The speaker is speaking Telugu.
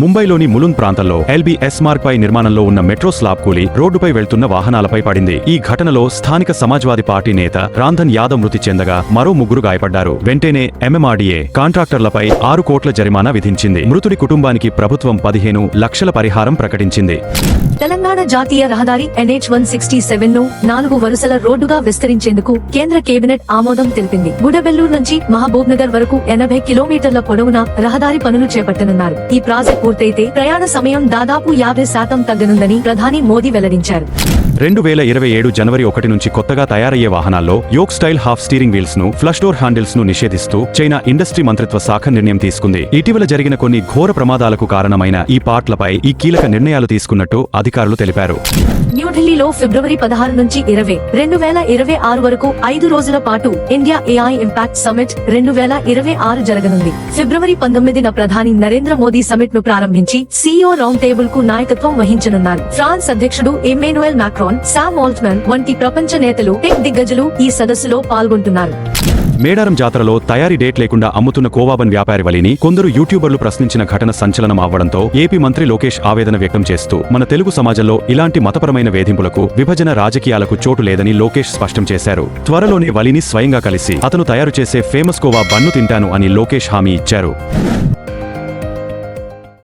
ముంబైలోని ములుంద్ ప్రాంతంలో ఎల్బీఎస్ మార్గ్ పై నిర్మాణంలో ఉన్న మెట్రో స్లాబ్ కూలి రోడ్డుపై వెళ్తున్న వాహనాలపై పడింది. ఈ ఘటనలో స్థానిక సమాజ్వాదీ పార్టీ నేత రాంధన్ యాదవ్ మృతి చెందగా మరో ముగ్గురు గాయపడ్డారు. వెంటనే ఎంఎంఆర్డీఏ కాంట్రాక్టర్లపై 6 కోట్ల జరిమానా విధించింది. మృతుడి కుటుంబానికి ప్రభుత్వం 15 లక్షల పరిహారం ప్రకటించింది. తెలంగాణ జాతీయ రహదారి NH-167 ను 4 వరుసల రోడ్డుగా విస్తరించేందుకు కేంద్ర కేబినెట్ ఆమోదం తెలిపింది. గుడబెల్లూరు నుంచి మహబూబ్ నగర్ వరకు 80 కిలోమీటర్ల పొడవున రహదారి పనులు చేపట్టనున్నారు. ఈ ప్రాజెక్ట్ పూర్తయితే ప్రయాణ సమయం దాదాపు 50% తగ్గనుందని ప్రధాని మోదీ వెల్లడించారు. 2027 జనవరి 1 నుంచి కొత్తగా తయారయ్యే వాహనాల్లో yoke style half steering wheels ను, ఫ్లష్ డోర్ హ్యాండిల్స్ ను నిషేధిస్తూ చైనా ఇండస్ట్రీ మంత్రిత్వ శాఖ నిర్ణయం తీసుకుంది. ఇటీవల జరిగిన కొన్ని ఘోర ప్రమాదాలకు కారణమైన ఈ పార్ట్లపై ఈ కీలక నిర్ణయాలు తీసుకున్నట్టు అధికారులు తెలిపారు. న్యూఢిల్లీలో ఫిబ్రవరి 16 నుంచి 20, 2026 వరకు 5 రోజుల పాటు ఇండియా AI ఇంపాక్ట్ సమిట్ 2026 జరగనుంది. ఫిబ్రవరి 19న ప్రధాని నరేంద్ర మోదీ సమిట్ ను ప్రారంభించి CEO రౌండ్ టేబుల్ కు నాయకత్వం వహించనున్నారు. ఫ్రాన్స్ అధ్యక్షుడు ఎమ్మాన్యుయల్ మాక్రాన్, సామ్ ఆల్ట్మన్ వంటి ప్రపంచ నేతలు, టెక్ దిగ్గజులు ఈ సదస్సులో పాల్గొంటున్నారు. మేడారం జాతరలో తయారీ డేట్ లేకుండా అమ్ముతున్న కోవాబన్ వ్యాపారి వలిని కొందరు యూట్యూబర్లు ప్రశ్నించిన ఘటన సంచలనం అవ్వడంతో ఏపీ మంత్రి లోకేష్ ఆవేదన వ్యక్తం చేస్తూ మన తెలుగు సమాజంలో ఇలాంటి మతపరమైన వేధింపులకు, విభజన రాజకీయాలకు చోటు లేదని లోకేష్ స్పష్టం చేశారు. త్వరలోనే వలిని స్వయంగా కలిసి అతను తయారు చేసే ఫేమస్ కోవా బన్ను తింటాను అని లోకేష్ హామీ ఇచ్చారు.